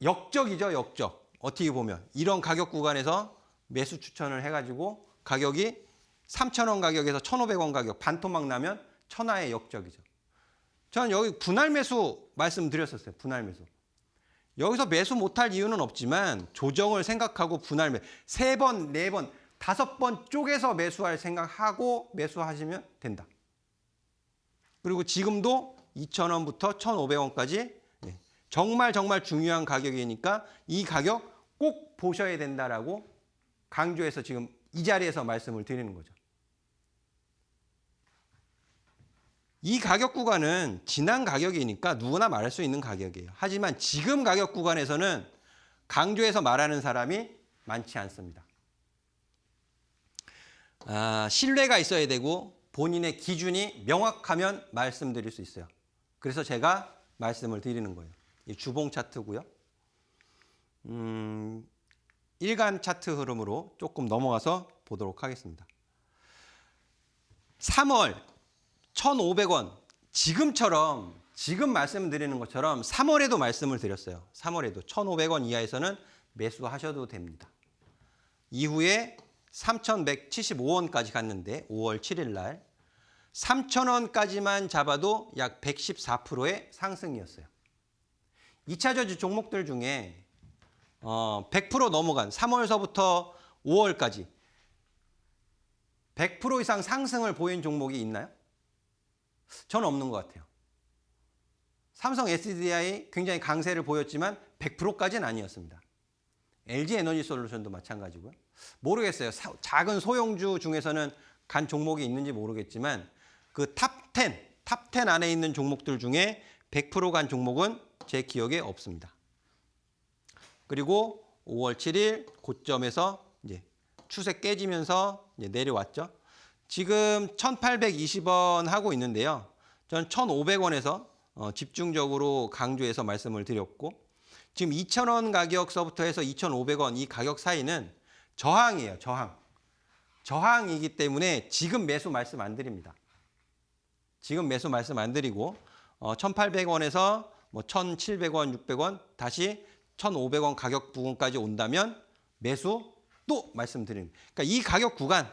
역적이죠, 역적. 어떻게 보면 이런 가격 구간에서 매수 추천을 해가지고 가격이 3,000원 가격에서 1,500원 가격 반토막 나면 천하의 역적이죠. 저는 여기 분할 매수 말씀드렸었어요. 분할 매수. 여기서 매수 못할 이유는 없지만 조정을 생각하고 분할 매수 3번, 4번, 5번 쪼개서 매수할 생각하고 매수하시면 된다. 그리고 지금도 2,000원부터 1,500원까지 정말 중요한 가격이니까 이 가격 꼭 보셔야 된다라고 강조해서 지금 이 자리에서 말씀을 드리는 거죠. 이 가격 구간은 지난 가격이니까 누구나 말할 수 있는 가격이에요. 하지만 지금 가격 구간에서는 강조해서 말하는 사람이 많지 않습니다. 신뢰가 있어야 되고 본인의 기준이 명확하면 말씀드릴 수 있어요. 그래서 제가 말씀을 드리는 거예요. 이 주봉 차트고요. 일간 차트 흐름으로 조금 넘어가서 보도록 하겠습니다. 3월 1,500원 지금 말씀드리는 것처럼 3월에도 말씀을 드렸어요. 3월에도 1,500원 이하에서는 매수하셔도 됩니다. 이후에 3,175원까지 갔는데 5월 7일 날 3,000원까지만 잡아도 약 114%의 상승이었어요. 2차 저지 종목들 중에 100% 넘어간 3월서부터 5월까지 100% 이상 상승을 보인 종목이 있나요? 저는 없는 것 같아요. 삼성 SDI 굉장히 강세를 보였지만 100%까지는 아니었습니다. LG에너지솔루션도 마찬가지고요. 모르겠어요. 작은 소형주 중에서는 간 종목이 있는지 모르겠지만 그 탑10 안에 있는 종목들 중에 100% 간 종목은 제 기억에 없습니다. 그리고 5월 7일 고점에서 이제 추세 깨지면서 이제 내려왔죠. 지금 1,820원 하고 있는데요. 저는 1,500원에서 집중적으로 강조해서 말씀을 드렸고 지금 2,000원 가격서부터 해서 2,500원 이 가격 사이는 저항이에요. 저항이기 때문에 지금 매수 말씀 안 드립니다. 지금 매수 말씀 안 드리고 1,800원에서 1,700원, 600원 다시 1,500원 가격 부분까지 온다면 매수 또 말씀드립니다. 그러니까 이 가격 구간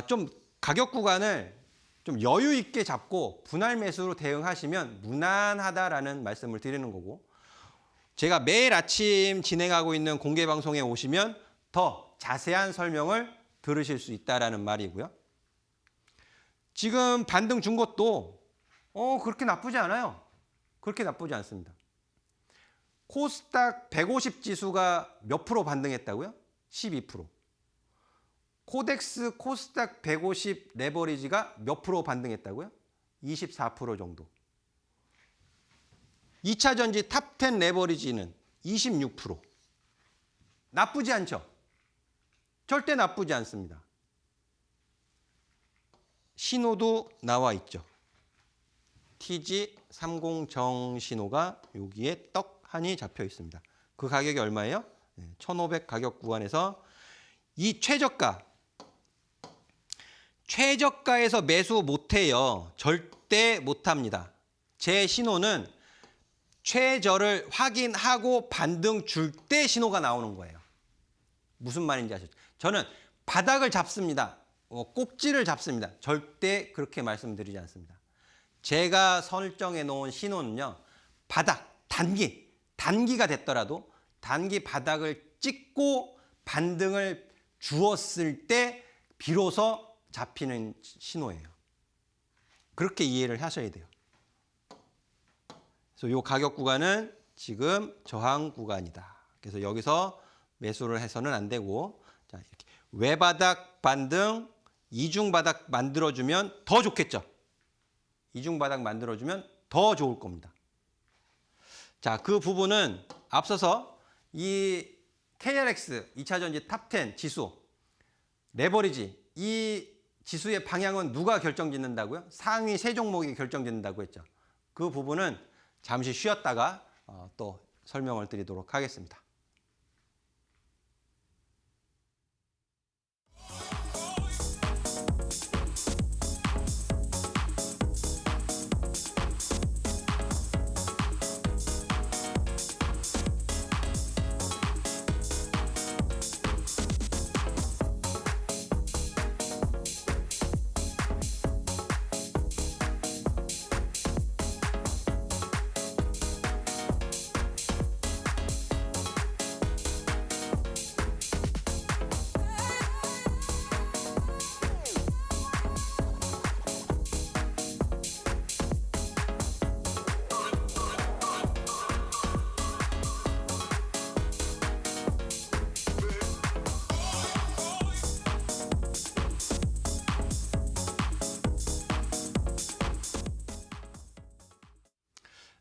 좀 가격 구간을 좀 여유 있게 잡고 분할 매수로 대응하시면 무난하다라는 말씀을 드리는 거고 제가 매일 아침 진행하고 있는 공개 방송에 오시면 더 자세한 설명을 들으실 수 있다라는 말이고요. 지금 반등 준 것도 그렇게 나쁘지 않아요. 그렇게 나쁘지 않습니다. 코스닥 150 지수가 몇 프로 반등했다고요? 12%. 코덱스 코스닥 150 레버리지가 몇 프로 반등했다고요? 24% 정도. 2차 전지 탑10 레버리지는 26%. 나쁘지 않죠? 절대 나쁘지 않습니다. 신호도 나와 있죠. TG30정 신호가 여기에 떡하니 잡혀 있습니다. 그 가격이 얼마예요? 1,500 가격 구간에서 이 최저가에서 매수 못해요. 절대 못합니다. 제 신호는 최저를 확인하고 반등 줄 때 신호가 나오는 거예요. 무슨 말인지 아시죠? 저는 바닥을 잡습니다. 꼭지를 잡습니다. 절대 그렇게 말씀드리지 않습니다. 제가 설정해 놓은 신호는요. 바닥, 단기가 됐더라도 단기 바닥을 찍고 반등을 주었을 때 비로소 잡히는 신호예요. 그렇게 이해를 하셔야 돼요. 그래서 이 가격 구간은 지금 저항 구간이다. 그래서 여기서 매수를 해서는 안 되고, 자, 이렇게 외바닥 반등, 이중바닥 만들어주면 더 좋겠죠. 이중바닥 만들어주면 더 좋을 겁니다. 자, 그 부분은 앞서서 이 KRX 2차전지 탑10 지수, 레버리지, 이 지수의 방향은 누가 결정짓는다고요? 상위 세 종목이 결정짓는다고 했죠. 그 부분은 잠시 쉬었다가 또 설명을 드리도록 하겠습니다.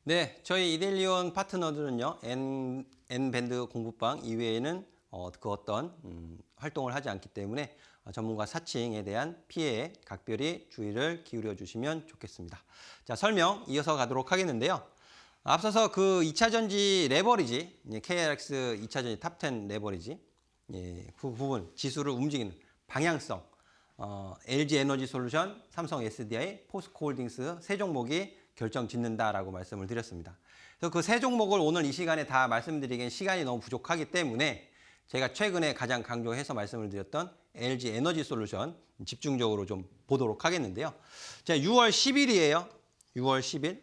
네, 저희 이데일리온 파트너들은요, N밴드 공부방 이외에는 그 어떤 활동을 하지 않기 때문에 전문가 사칭에 대한 피해에 각별히 주의를 기울여 주시면 좋겠습니다. 자, 설명 이어서 가도록 하겠는데요. 앞서서 그 2차 전지 레버리지, KRX 2차 전지 탑10 레버리지, 그 부분, 지수를 움직이는 방향성, LG 에너지 솔루션, 삼성 SDI, 포스코 홀딩스 세 종목이 결정짓는다라고 말씀을 드렸습니다. 그래서 그 세 종목을 오늘 이 시간에 다 말씀드리기엔 시간이 너무 부족하기 때문에 제가 최근에 가장 강조해서 말씀을 드렸던 LG 에너지 솔루션 집중적으로 좀 보도록 하겠는데요. 자, 6월 10일이에요. 6월 10일.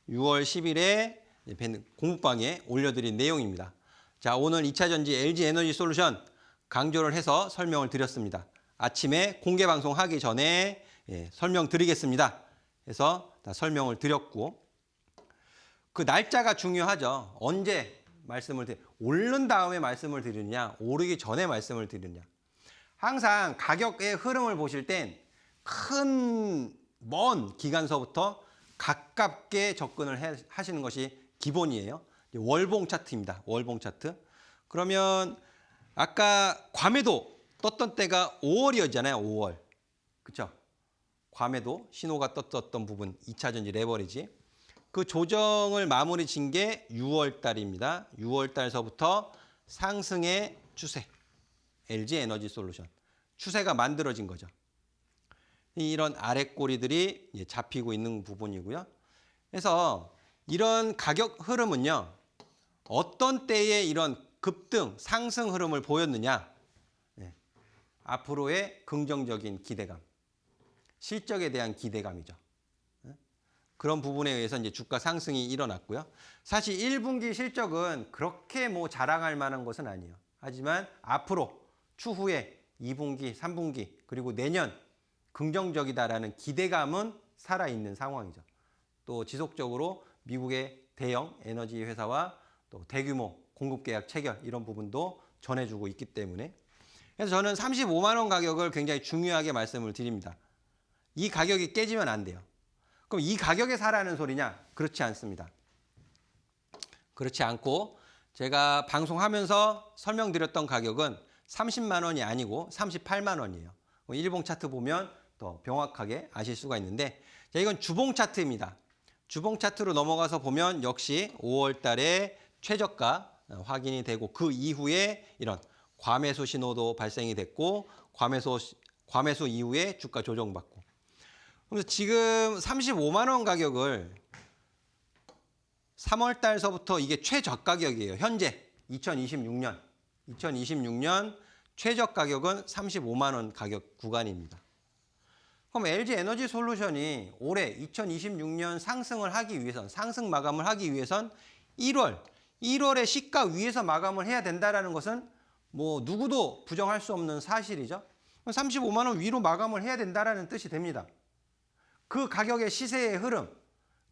6월 10일에 공부방에 올려드린 내용입니다. 자, 오늘 2차 전지 LG 에너지 솔루션 강조를 해서 설명을 드렸습니다. 아침에 공개 방송하기 전에 설명드리겠습니다. 해서 다 설명을 드렸고, 그 날짜가 중요하죠. 언제 말씀을 오른 다음에 말씀을 드리느냐, 오르기 전에 말씀을 드리느냐. 항상 가격의 흐름을 보실 땐 큰 먼 기간서부터 가깝게 접근을 하시는 것이 기본이에요. 월봉 차트입니다. 월봉 차트. 그러면 아까 괌에도 떴던 때가 5월이었잖아요. 5월. 그렇죠? 괌에도 신호가 떴던 부분 2차 전지 레버리지. 그 조정을 마무리 진 게 6월 달입니다. 6월 달서부터 상승의 추세. LG 에너지 솔루션. 추세가 만들어진 거죠. 이런 아래 꼬리들이 잡히고 있는 부분이고요. 그래서 이런 가격 흐름은요. 어떤 때에 이런 급등, 상승 흐름을 보였느냐. 앞으로의 긍정적인 기대감. 실적에 대한 기대감이죠. 그런 부분에 의해서 이제 주가 상승이 일어났고요. 사실 1분기 실적은 그렇게 뭐 자랑할 만한 것은 아니에요. 하지만 앞으로 추후에 2분기, 3분기 그리고 내년 긍정적이다라는 기대감은 살아있는 상황이죠. 또 지속적으로 미국의 대형 에너지 회사와 또 대규모 공급 계약 체결 이런 부분도 전해주고 있기 때문에, 그래서 저는 35만 원 가격을 굉장히 중요하게 말씀을 드립니다. 이 가격이 깨지면 안 돼요. 그럼 이 가격에 사라는 소리냐? 그렇지 않습니다. 그렇지 않고 제가 방송하면서 설명드렸던 가격은 30만 원이 아니고 38만 원이에요. 일봉 차트 보면 더 명확하게 아실 수가 있는데, 자, 이건 주봉 차트입니다. 주봉 차트로 넘어가서 보면 역시 5월 달에 최저가 확인이 되고 그 이후에 이런 과매수 신호도 발생이 됐고 과매수 이후에 주가 조정받고. 그래서 지금 35만 원 가격을 3월 달서부터 이게 최저 가격이에요. 현재 2026년 최저 가격은 35만 원 가격 구간입니다. 그럼 LG 에너지 솔루션이 올해 2026년 상승을 하기 위해선, 상승 마감을 하기 위해선 1월에 시가 위에서 마감을 해야 된다는 것은 뭐 누구도 부정할 수 없는 사실이죠. 35만 원 위로 마감을 해야 된다는 뜻이 됩니다. 그 가격의 시세의 흐름,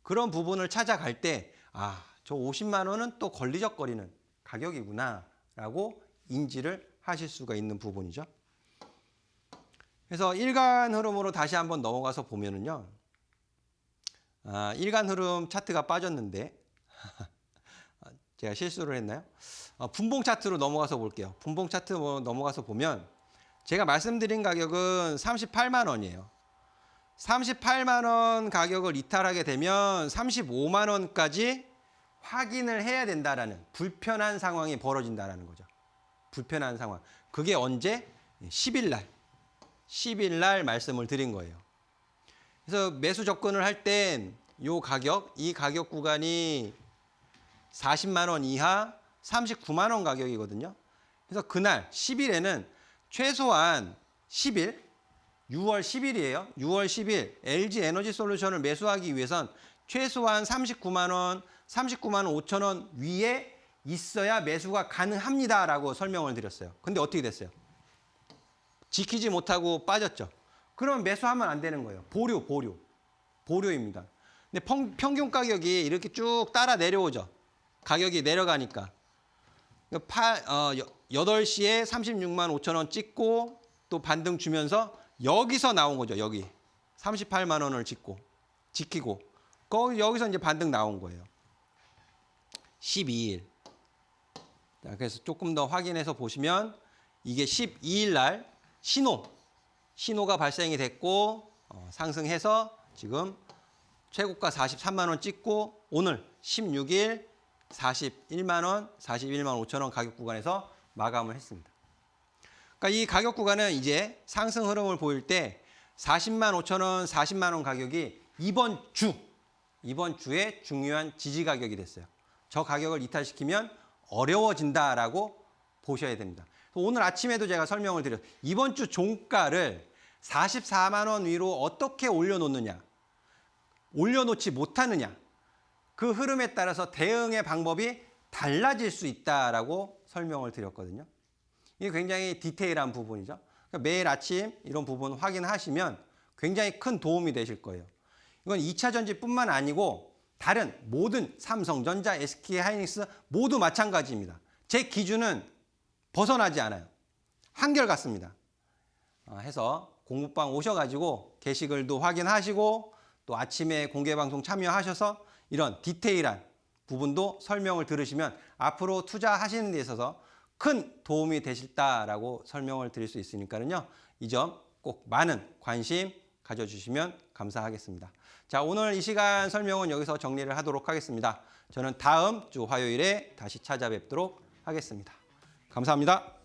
그런 부분을 찾아갈 때 저 50만 원은 또 걸리적거리는 가격이구나 라고 인지를 하실 수가 있는 부분이죠. 그래서 일간 흐름으로 다시 한번 넘어가서 보면은요. 일간 흐름 차트가 빠졌는데 제가 실수를 했나요? 분봉 차트로 넘어가서 볼게요. 분봉 차트 넘어가서 보면 제가 말씀드린 가격은 38만 원이에요. 38만 원 가격을 이탈하게 되면 35만 원까지 확인을 해야 된다라는 불편한 상황이 벌어진다라는 거죠. 불편한 상황. 그게 언제? 10일 날 말씀을 드린 거예요. 그래서 매수 접근을 할 땐 이 가격 구간이 40만 원 이하 39만 원 가격이거든요. 그래서 그날 10일에는 최소한 10일, 6월 10일이에요. 6월 10일 LG 에너지 솔루션을 매수하기 위해선 최소한 39만 원 5천 원 위에 있어야 매수가 가능합니다라고 설명을 드렸어요. 근데 어떻게 됐어요? 지키지 못하고 빠졌죠. 그러면 매수하면 안 되는 거예요. 보류입니다. 근데 평균 가격이 이렇게 쭉 따라 내려오죠. 가격이 내려가니까. 8시에 36만 5천 원 찍고 또 반등 주면서 여기서 나온 거죠. 여기 38만 원을 지키고 여기서 이제 반등 나온 거예요. 12일. 자, 그래서 조금 더 확인해서 보시면 이게 12일 날 신호가 발생이 됐고 상승해서 지금 최고가 43만 원 찍고 오늘 16일 41만 원, 41만 5천 원 가격 구간에서 마감을 했습니다. 그러니까 이 가격 구간은 이제 상승 흐름을 보일 때 40만 5천 원, 40만 원 가격이 이번 주에 중요한 지지 가격이 됐어요. 저 가격을 이탈시키면 어려워진다라고 보셔야 됩니다. 오늘 아침에도 제가 설명을 드렸어요. 이번 주 종가를 44만 원 위로 어떻게 올려놓느냐, 올려놓지 못하느냐, 그 흐름에 따라서 대응의 방법이 달라질 수 있다라고 설명을 드렸거든요. 이게 굉장히 디테일한 부분이죠. 그러니까 매일 아침 이런 부분 확인하시면 굉장히 큰 도움이 되실 거예요. 이건 2차 전지뿐만 아니고 다른 모든 삼성전자, SK하이닉스 모두 마찬가지입니다. 제 기준은 벗어나지 않아요. 한결같습니다. 해서 공부방 오셔가지고 게시글도 확인하시고 또 아침에 공개방송 참여하셔서 이런 디테일한 부분도 설명을 들으시면 앞으로 투자하시는 데 있어서 큰 도움이 되실다라고 설명을 드릴 수 있으니까요. 이 점 꼭 많은 관심 가져주시면 감사하겠습니다. 자, 오늘 이 시간 설명은 여기서 정리를 하도록 하겠습니다. 저는 다음 주 화요일에 다시 찾아뵙도록 하겠습니다. 감사합니다.